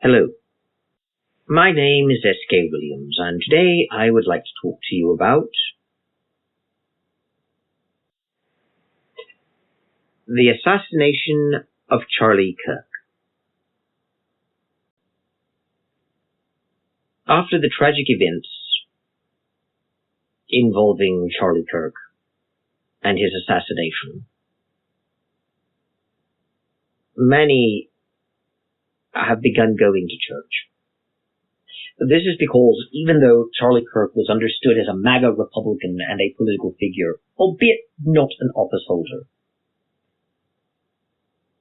Hello. My name is S.K. Williams, and today I would like to talk to you about the assassination of Charlie Kirk. After the tragic events involving Charlie Kirk and his assassination, many have begun going to church. This is because even though Charlie Kirk was understood as a MAGA Republican and a political figure, albeit not an office holder,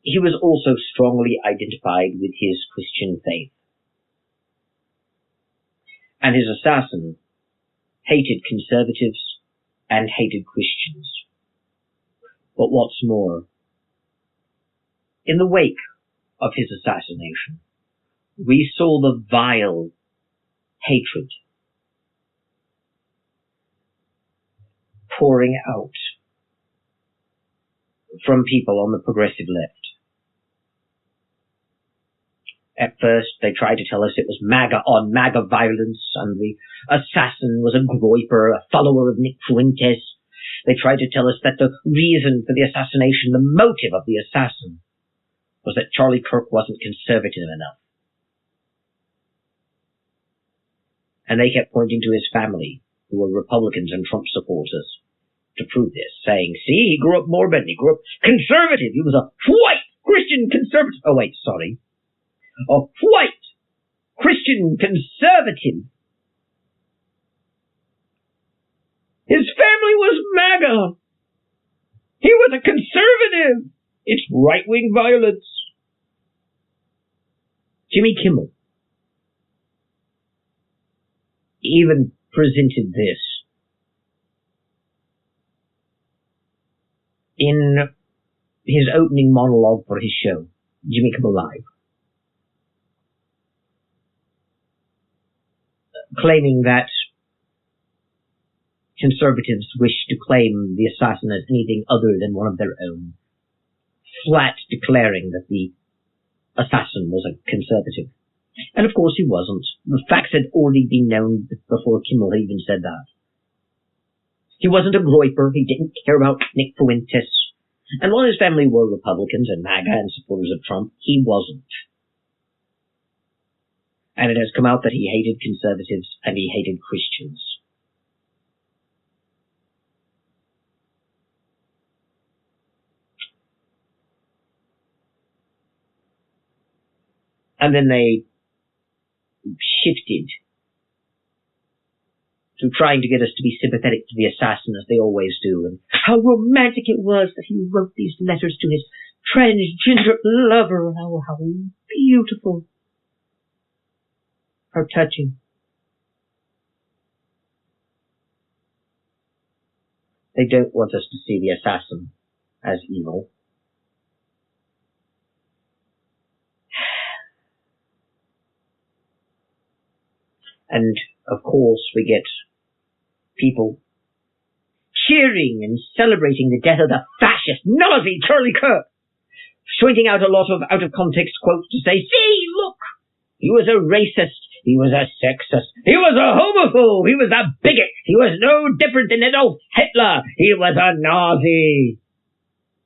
he was also strongly identified with his Christian faith. And his assassin hated conservatives and hated Christians. But what's more, in the wake of his assassination, we saw the vile hatred pouring out from people on the progressive left. At first, they tried to tell us it was MAGA on MAGA violence, and the assassin was a groyper, a follower of Nick Fuentes. They tried to tell us that the reason for the assassination, the motive of the assassin, was that Charlie Kirk wasn't conservative enough. And they kept pointing to his family, who were Republicans and Trump supporters, to prove this, saying, see, he grew up morbid, he grew up conservative, he was a white Christian conservative. Oh wait, sorry. A white Christian conservative. His family was MAGA. He was a conservative. It's right-wing violence. Jimmy Kimmel even presented this in his opening monologue for his show, Jimmy Kimmel Live, claiming that conservatives wish to claim the assassin as anything other than one of their own, flat declaring that the assassin was a conservative. And of course he wasn't. The facts had already been known before Kimmel even said that. He wasn't a groyper. He didn't care about Nick Fuentes. And while his family were Republicans and MAGA and supporters of Trump, he wasn't. And it has come out that he hated conservatives and he hated Christians. And then they shifted to trying to get us to be sympathetic to the assassin, as they always do, and how romantic it was that he wrote these letters to his transgender lover. How beautiful. How touching. They don't want us to see the assassin as evil. And, of course, we get people cheering and celebrating the death of the fascist Nazi Charlie Kirk, pointing out a lot of out-of-context quotes to say, see, look, he was a racist, he was a sexist, he was a homophobe, he was a bigot, he was no different than Adolf Hitler, he was a Nazi.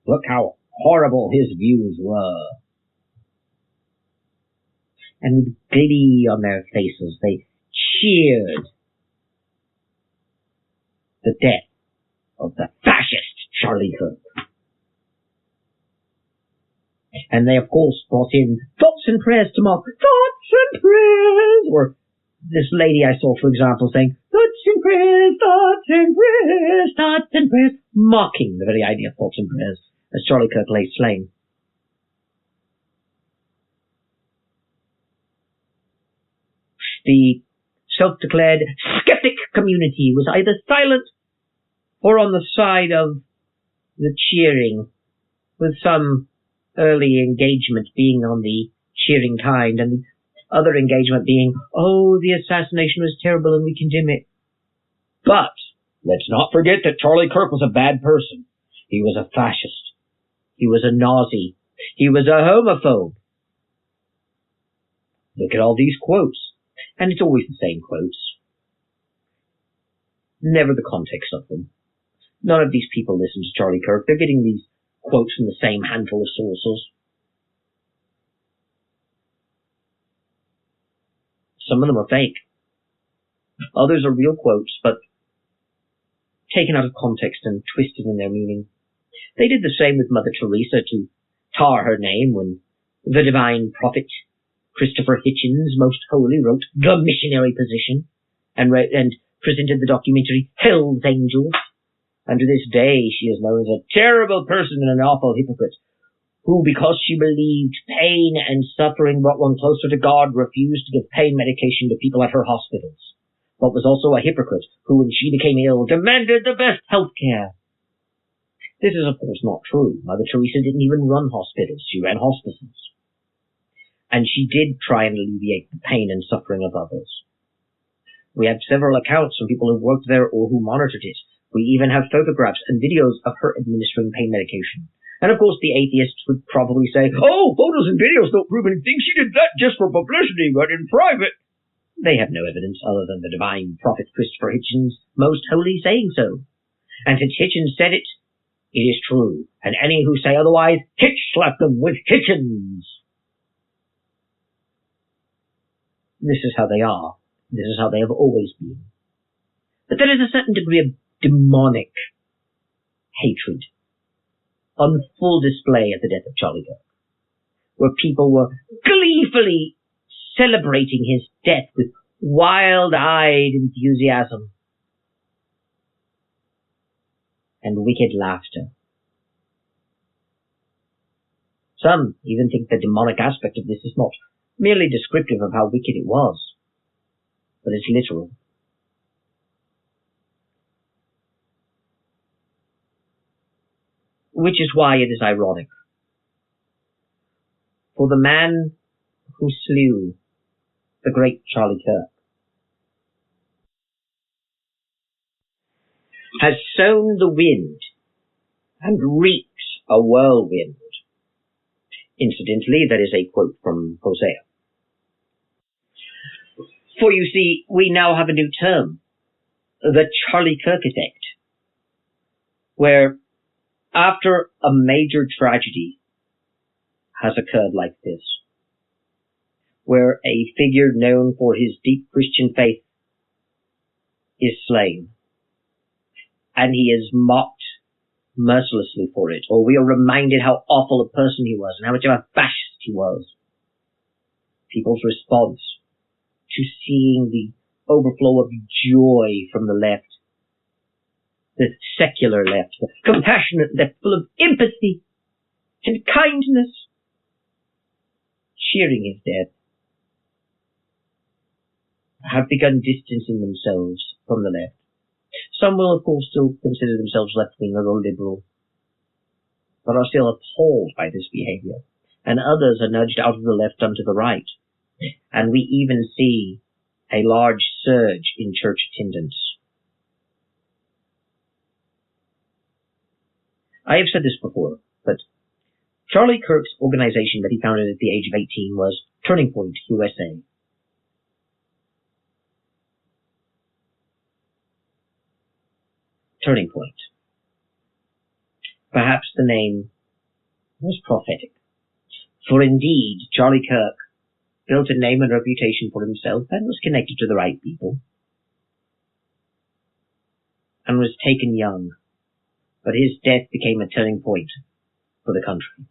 Look how horrible his views were. And with glee on their faces, they cheered the death of the fascist Charlie Kirk. And they, of course, brought in thoughts and prayers to mock. Thoughts and prayers! Or this lady I saw, for example, saying, thoughts and prayers, thoughts and prayers, thoughts and prayers, mocking the very idea of thoughts and prayers as Charlie Kirk lay slain. The self-declared skeptic community was either silent or on the side of the cheering, with some early engagement being on the cheering kind and the other engagement being, oh, the assassination was terrible and we condemn it. But let's not forget that Charlie Kirk was a bad person. He was a fascist. He was a Nazi. He was a homophobe. Look at all these quotes. And it's always the same quotes. Never the context of them. None of these people listen to Charlie Kirk. They're getting these quotes from the same handful of sources. Some of them are fake. Others are real quotes, but taken out of context and twisted in their meaning. They did the same with Mother Teresa to tar her name when the divine prophet Christopher Hitchens, most holy, wrote The Missionary Position and presented the documentary Hell's Angels. And to this day, she is known as a terrible person and an awful hypocrite who, because she believed pain and suffering brought one closer to God, refused to give pain medication to people at her hospitals, but was also a hypocrite who, when she became ill, demanded the best health care. This is, of course, not true. Mother Teresa didn't even run hospitals. She ran hospices. And she did try and alleviate the pain and suffering of others. We have several accounts from people who worked there or who monitored it. We even have photographs and videos of her administering pain medication. And of course the atheists would probably say, oh, photos and videos don't prove anything. She did that just for publicity, but in private. They have no evidence other than the divine prophet Christopher Hitchens, most holy, saying so. And since Hitchens said it, it is true. And any who say otherwise, Hitch slap them with Hitchens. This is how they are. This is how they have always been. But there is a certain degree of demonic hatred on full display at the death of Charlie Kirk, where people were gleefully celebrating his death with wild-eyed enthusiasm and wicked laughter. Some even think the demonic aspect of this is not merely descriptive of how wicked it was, but it's literal. Which is why it is ironic. For the man who slew the great Charlie Kirk has sown the wind and reaped a whirlwind. Incidentally, that is a quote from Hosea. For you see, we now have a new term, the Charlie Kirk effect, where after a major tragedy has occurred like this, where a figure known for his deep Christian faith is slain, and he is mocked mercilessly for it, or we are reminded how awful a person he was and how much of a fascist he was, people's response to seeing the overflow of joy from the left, the secular left, the compassionate left, full of empathy and kindness, cheering his death, have begun distancing themselves from the left. Some will, of course, still consider themselves left-wing or liberal, but are still appalled by this behavior, and others are nudged out of the left onto the right. And we even see a large surge in church attendance. I have said this before, but Charlie Kirk's organization that he founded at the age of 18 was Turning Point USA. Turning Point. Perhaps the name was prophetic, for indeed Charlie Kirk built a name and reputation for himself and was connected to the right people, and was taken young, but his death became a turning point for the country.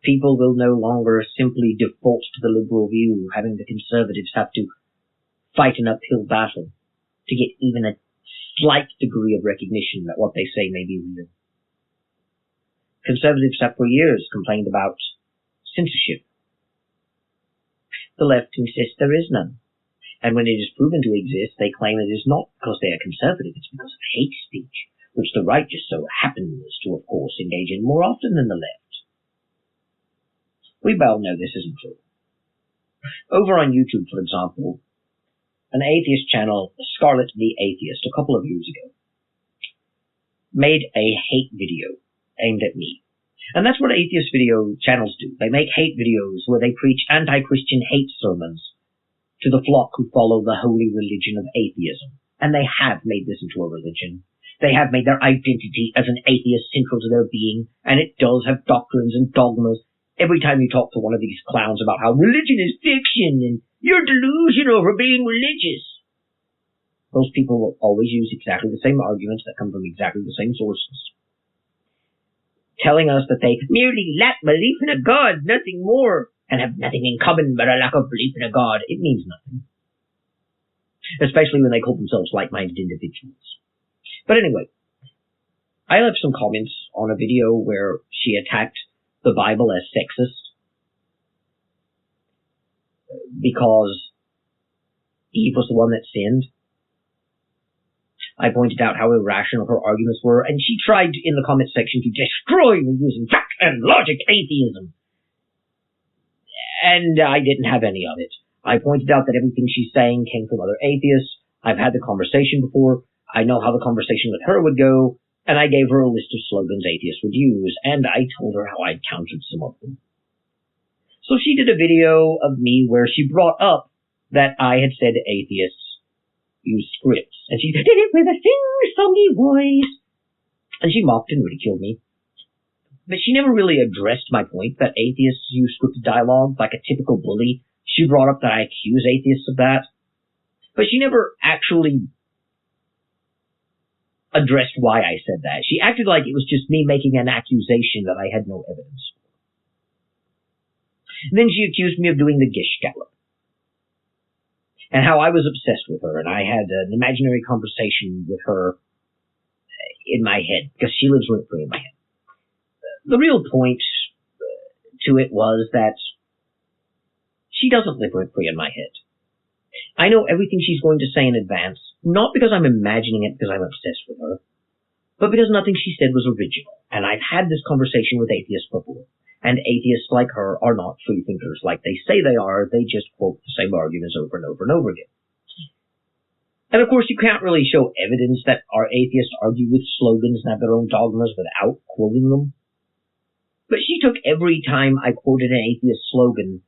People will no longer simply default to the liberal view, having the conservatives have to fight an uphill battle to get even a slight degree of recognition that what they say may be real. Conservatives have for years complained about censorship. The left insists there is none. And when it is proven to exist, they claim it is not because they are conservative, it's because of hate speech, which the right just so happens to, of course, engage in more often than the left. We well know this isn't true. Over on YouTube, for example, an atheist channel, Scarlet the Atheist, a couple of years ago, made a hate video aimed at me. And that's what atheist video channels do. They make hate videos where they preach anti-Christian hate sermons to the flock who follow the holy religion of atheism. And they have made this into a religion. They have made their identity as an atheist central to their being, and it does have doctrines and dogmas. Every time you talk to one of these clowns about how religion is fiction and you're delusional for being religious, those people will always use exactly the same arguments that come from exactly the same sources, telling us that they merely lack belief in a God, nothing more, and have nothing in common but a lack of belief in a God. It means nothing. Especially when they call themselves like-minded individuals. But anyway, I left some comments on a video where she attacked the Bible as sexist because Eve was the one that sinned. I pointed out how irrational her arguments were, and she tried in the comment section to destroy me using fact and logic atheism. And I didn't have any of it. I pointed out that everything she's saying came from other atheists. I've had the conversation before. I know how the conversation with her would go, and I gave her a list of slogans atheists would use, and I told her how I'd countered some of them. So she did a video of me where she brought up that I had said atheists use scripts, and she did it with a sing-songy voice, and she mocked and ridiculed me. But she never really addressed my point that atheists use scripted dialogue like a typical bully. She brought up that I accuse atheists of that, but she never actually addressed why I said that. She acted like it was just me making an accusation that I had no evidence for. Then she accused me of doing the Gish Gallop, and how I was obsessed with her, and I had an imaginary conversation with her in my head, because she lives rent-free in my head. The real point to it was that she doesn't live rent-free in my head. I know everything she's going to say in advance, not because I'm imagining it because I'm obsessed with her, but because nothing she said was original. And I've had this conversation with atheists before, and atheists like her are not free thinkers like they say they are. They just quote the same arguments over and over and over again. And of course, you can't really show evidence that our atheists argue with slogans and have their own dogmas without quoting them. But she took every time I quoted an atheist slogan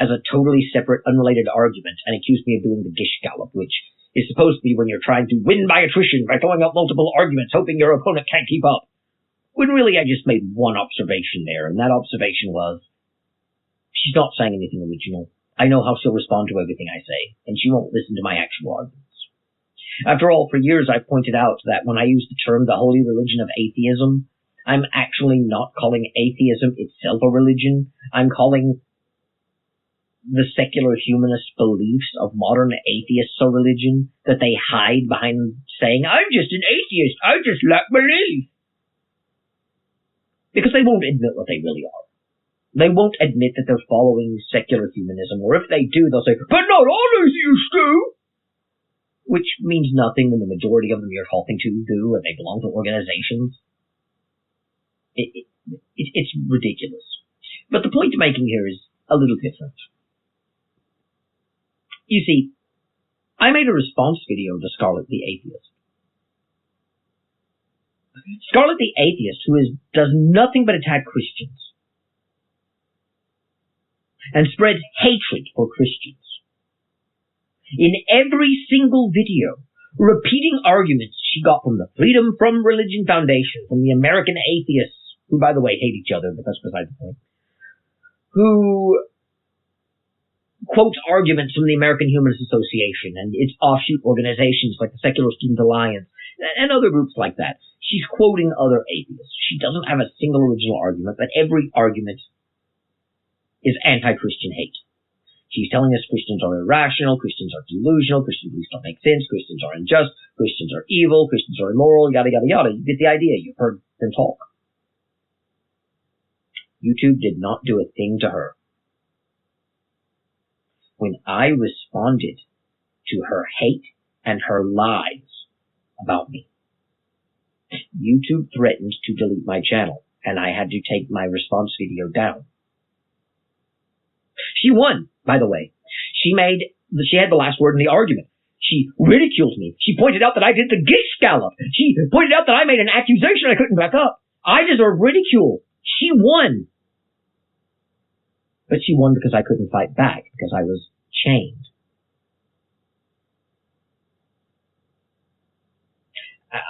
as a totally separate, unrelated argument and accused me of doing the Gish Gallop, which is supposed to be when you're trying to win by attrition by throwing out multiple arguments, hoping your opponent can't keep up. When really I just made one observation there, and that observation was, she's not saying anything original. I know how she'll respond to everything I say, and she won't listen to my actual arguments. After all, for years I've pointed out that when I use the term the holy religion of atheism, I'm actually not calling atheism itself a religion. I'm calling the secular humanist beliefs of modern atheists a religion that they hide behind saying, I'm just an atheist, I just lack belief. Because they won't admit what they really are. They won't admit that they're following secular humanism, or if they do, they'll say, but not all atheists do! Which means nothing when the majority of them you're talking to do, and they belong to organizations. It's ridiculous. But the point I'm making here is a little different. You see, I made a response video to Scarlet the Atheist. Scarlet the Atheist, who does nothing but attack Christians and spreads hatred for Christians. In every single video, repeating arguments she got from the Freedom from Religion Foundation, from the American Atheists, who, by the way, hate each other, but that's beside the point, who quotes arguments from the American Humanist Association and its offshoot organizations like the Secular Student Alliance and other groups like that. She's quoting other atheists. She doesn't have a single original argument, but every argument is anti-Christian hate. She's telling us Christians are irrational, Christians are delusional, Christian beliefs don't make sense, Christians are unjust, Christians are evil, Christians are immoral, yada, yada, yada. You get the idea. You've heard them talk. YouTube did not do a thing to her. When I responded to her hate and her lies about me, YouTube threatened to delete my channel, and I had to take my response video down. She won, by the way. She had the last word in the argument. She ridiculed me. She pointed out that I did the Gish Gallop. She pointed out that I made an accusation I couldn't back up. I deserve ridicule. She won. But she won because I couldn't fight back, because I was chained.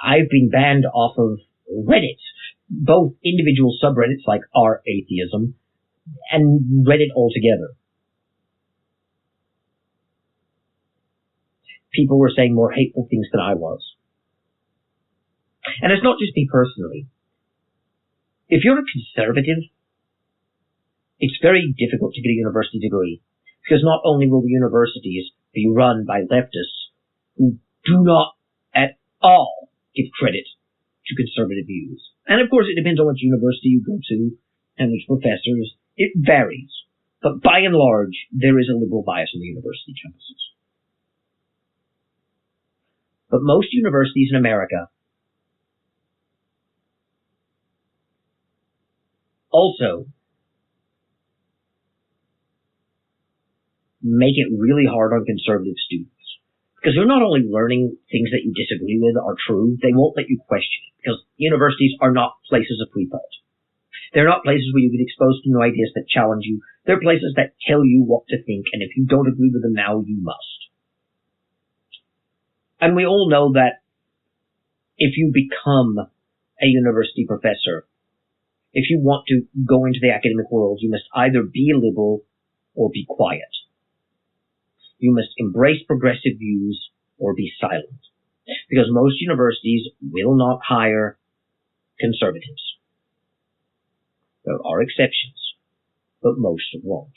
I've been banned off of Reddit, both individual subreddits like r/atheism and Reddit altogether. People were saying more hateful things than I was. And it's not just me personally. If you're a conservative, it's very difficult to get a university degree, because not only will the universities be run by leftists who do not at all give credit to conservative views. And of course it depends on which university you go to and which professors. It varies. But by and large, there is a liberal bias on the university campuses. But most universities in America also make it really hard on conservative students. Because you're not only learning things that you disagree with are true, they won't let you question it. Because universities are not places of free thought. They're not places where you get exposed to new ideas that challenge you. They're places that tell you what to think, and if you don't agree with them now, you must. And we all know that if you become a university professor, if you want to go into the academic world, you must either be liberal or be quiet. You must embrace progressive views or be silent. Because most universities will not hire conservatives. There are exceptions, but most won't.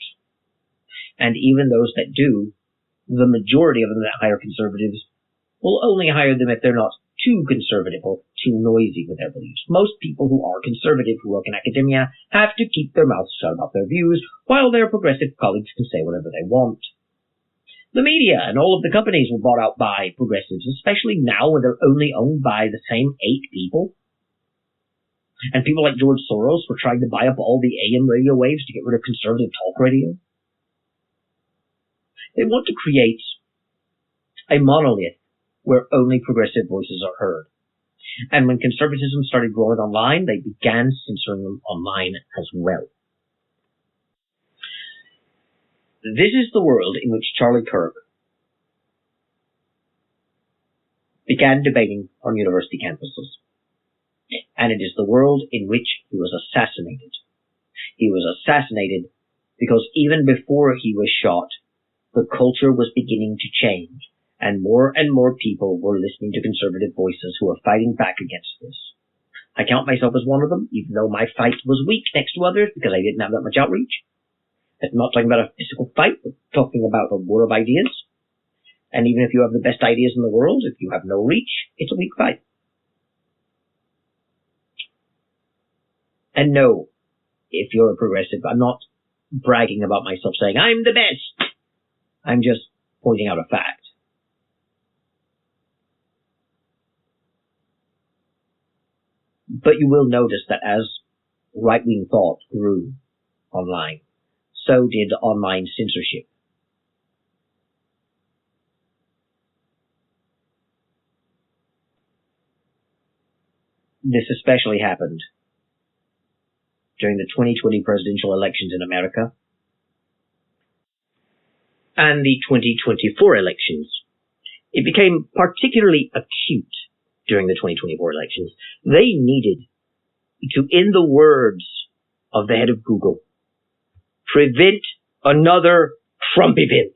And even those that do, the majority of them that hire conservatives will only hire them if they're not too conservative or too noisy with their beliefs. Most people who are conservative, who work in academia, have to keep their mouths shut about their views, while their progressive colleagues can say whatever they want. The media and all of the companies were bought out by progressives, especially now when they're only owned by the same 8 people. And people like George Soros were trying to buy up all the AM radio waves to get rid of conservative talk radio. They want to create a monolith where only progressive voices are heard. And when conservatism started growing online, they began censoring them online as well. This is the world in which Charlie Kirk began debating on university campuses. And it is the world in which he was assassinated. He was assassinated because even before he was shot, the culture was beginning to change, and more people were listening to conservative voices who were fighting back against this. I count myself as one of them, even though my fight was weak next to others because I didn't have that much outreach. I'm not talking about a physical fight, but talking about a war of ideas. And even if you have the best ideas in the world, if you have no reach, it's a weak fight. And no, if you're a progressive, I'm not bragging about myself saying, I'm the best. I'm just pointing out a fact. But you will notice that as right-wing thought grew online, so did online censorship. This especially happened during the 2020 presidential elections in America and the 2024 elections. It became particularly acute during the 2024 elections. They needed to, in the words of the head of Google, prevent another Trump event.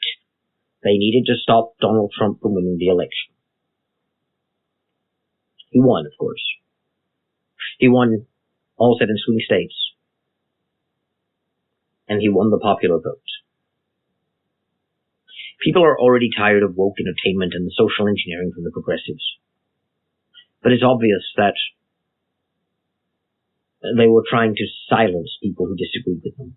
They needed to stop Donald Trump from winning the election. He won, of course. He won all 7 swing states. And he won the popular vote. People are already tired of woke entertainment and the social engineering from the progressives. But it's obvious that they were trying to silence people who disagreed with them.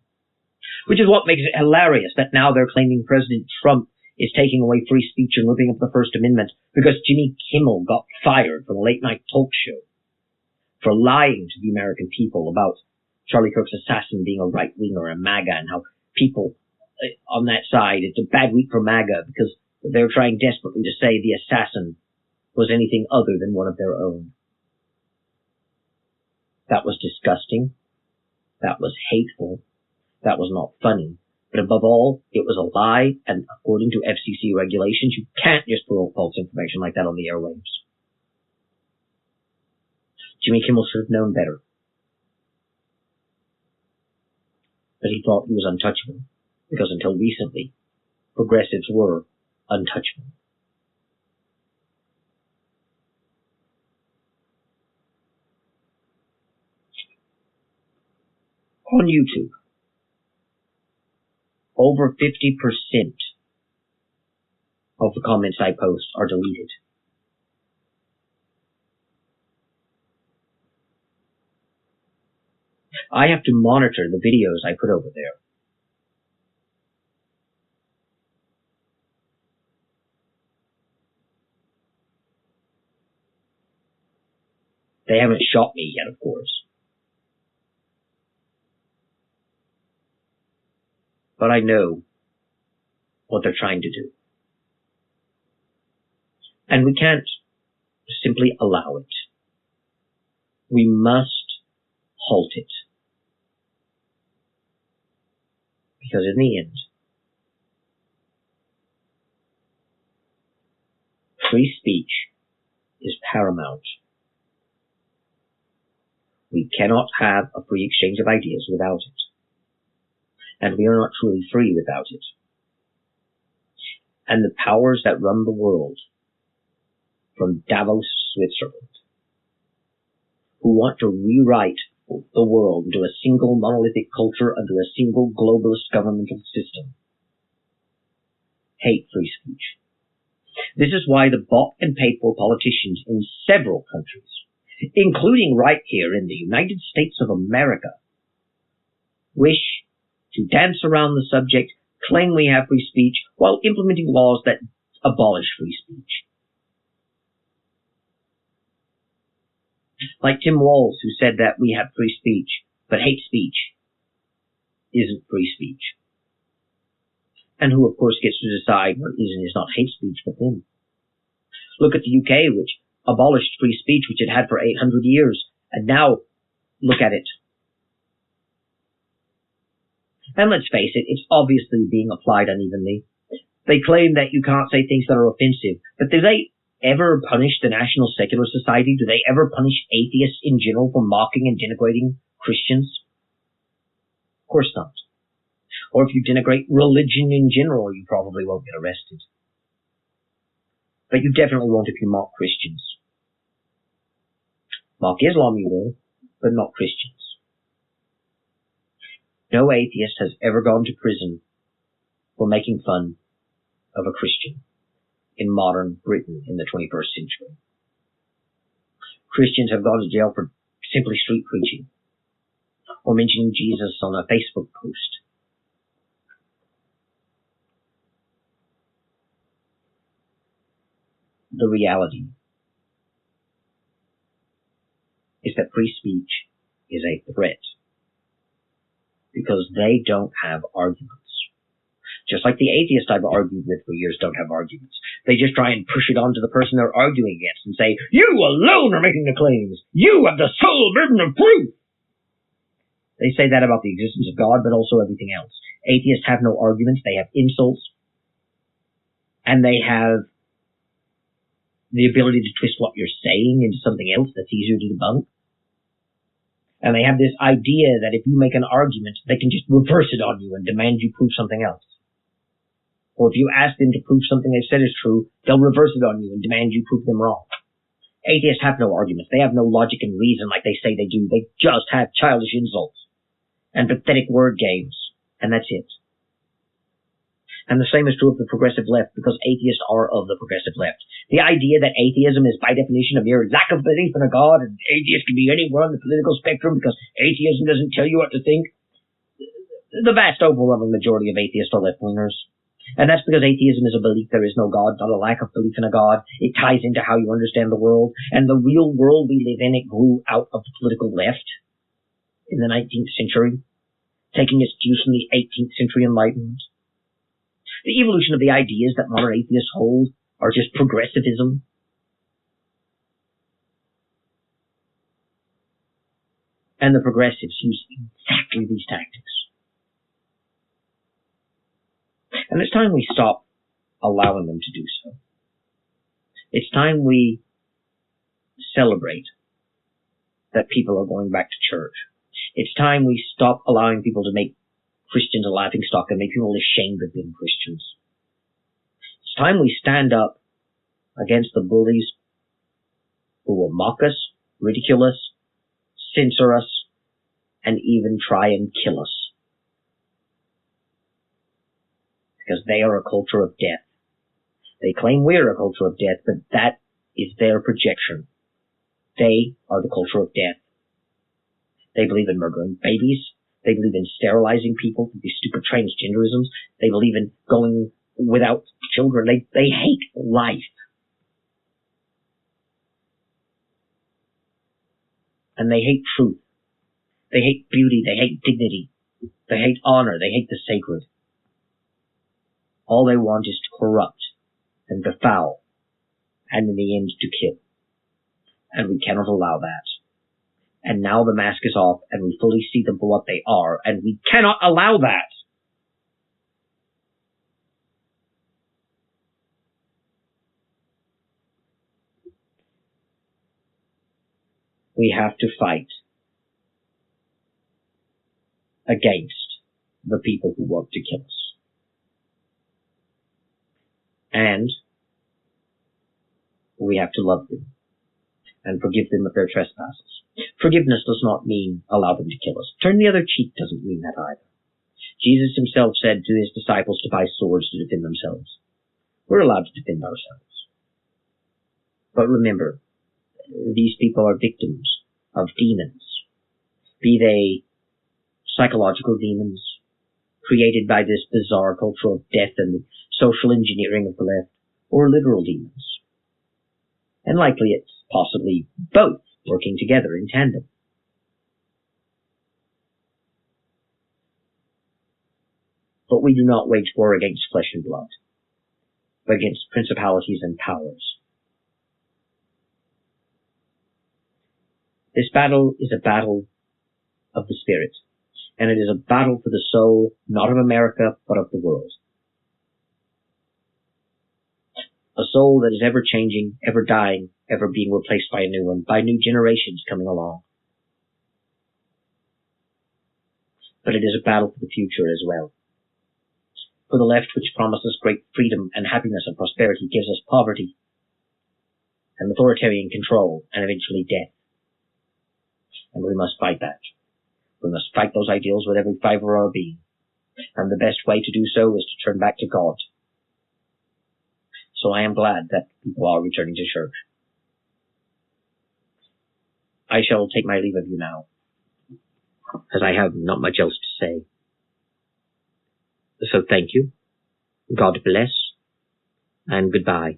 Which is what makes it hilarious that now they're claiming President Trump is taking away free speech and ripping up the First Amendment because Jimmy Kimmel got fired from a late-night talk show for lying to the American people about Charlie Kirk's assassin being a right-winger and MAGA, and how people on that side, it's a bad week for MAGA because they're trying desperately to say the assassin was anything other than one of their own. That was disgusting. That was hateful. That was not funny. But above all, it was a lie, and according to FCC regulations, you can't just throw false information like that on the airwaves. Jimmy Kimmel should have known better. But he thought he was untouchable, because until recently, progressives were untouchable. On YouTube, over 50% of the comments I post are deleted. I have to monitor the videos I put over there. They haven't shot me yet, of course. But I know what they're trying to do. And we can't simply allow it. We must halt it. Because in the end, free speech is paramount. We cannot have a free exchange of ideas without it. And we are not truly free without it. And the powers that run the world, from Davos, Switzerland, who want to rewrite the world into a single monolithic culture, under a single globalist governmental system, hate free speech. This is why the bought and paid for politicians in several countries, including right here in the United States of America, wish to dance around the subject, claim we have free speech, while implementing laws that abolish free speech. Like Tim Walz, who said that we have free speech, but hate speech isn't free speech. And who, of course, gets to decide what is and is not hate speech but him. Look at the UK, which abolished free speech, which it had for 800 years, and now look at it. And let's face it, it's obviously being applied unevenly. They claim that you can't say things that are offensive, but do they ever punish the National Secular Society? Do they ever punish atheists in general for mocking and denigrating Christians? Of course not. Or if you denigrate religion in general, you probably won't get arrested. But you definitely won't if you mock Christians. Mock Islam you will, but not Christians. No atheist has ever gone to prison for making fun of a Christian in modern Britain in the 21st century. Christians have gone to jail for simply street preaching or mentioning Jesus on a Facebook post. The reality is that free speech is a threat because they don't have arguments. Just like the atheists I've argued with for years don't have arguments. They just try and push it onto the person they're arguing against and say, you alone are making the claims. You have the sole burden of proof. They say that about the existence of God, but also everything else. Atheists have no arguments. They have insults. And they have the ability to twist what you're saying into something else that's easier to debunk. And they have this idea that if you make an argument, they can just reverse it on you and demand you prove something else. Or if you ask them to prove something they said is true, they'll reverse it on you and demand you prove them wrong. Atheists have no arguments. They have no logic and reason like they say they do. They just have childish insults and pathetic word games. And that's it. And the same is true of the progressive left, because atheists are of the progressive left. The idea that atheism is by definition a mere lack of belief in a God, and atheists can be anywhere on the political spectrum because atheism doesn't tell you what to think. The vast overwhelming majority of atheists are left-wingers. And that's because atheism is a belief there is no God, not a lack of belief in a God. It ties into how you understand the world. And the real world we live in, it grew out of the political left in the 19th century, taking its cues from the 18th century Enlightenment. The evolution of the ideas that modern atheists hold are just progressivism. And the progressives use exactly exactly these tactics. And it's time we stop allowing them to do so. It's time we celebrate that people are going back to church. It's time we stop allowing people to make Christians a laughingstock and make people ashamed of being Christians. It's time we stand up against the bullies who will mock us, ridicule us, censor us, and even try and kill us. Because they are a culture of death. They claim we're a culture of death, but that is their projection. They are the culture of death. They believe in murdering babies. They believe in sterilizing people, these stupid transgenderisms. They believe in going without children. They hate life. And they hate truth. They hate beauty. They hate dignity. They hate honor. They hate the sacred. All they want is to corrupt and befoul, and in the end to kill. And we cannot allow that. And now the mask is off, and we fully see them for what they are, and we cannot allow that. We have to fight against the people who want to kill us. And we have to love them and forgive them of their trespasses. Forgiveness does not mean allow them to kill us. Turn the other cheek doesn't mean that either. Jesus himself said to his disciples to buy swords to defend themselves. We're allowed to defend ourselves. But remember, these people are victims of demons, be they psychological demons created by this bizarre culture of death and the social engineering of the left, or literal demons. And likely it's possibly both working together in tandem. But we do not wage war against flesh and blood, but against principalities and powers. This battle is a battle of the spirit, and it is a battle for the soul, not of America, but of the world. A soul that is ever changing, ever dying, ever being replaced by a new one, by new generations coming along. But it is a battle for the future as well. For the left, which promises great freedom and happiness and prosperity, gives us poverty and authoritarian control and eventually death. And we must fight that. We must fight those ideals with every fiber of our being. And the best way to do so is to turn back to God. So I am glad that people are returning to church. I shall take my leave of you now, as I have not much else to say. So thank you, God bless, and goodbye.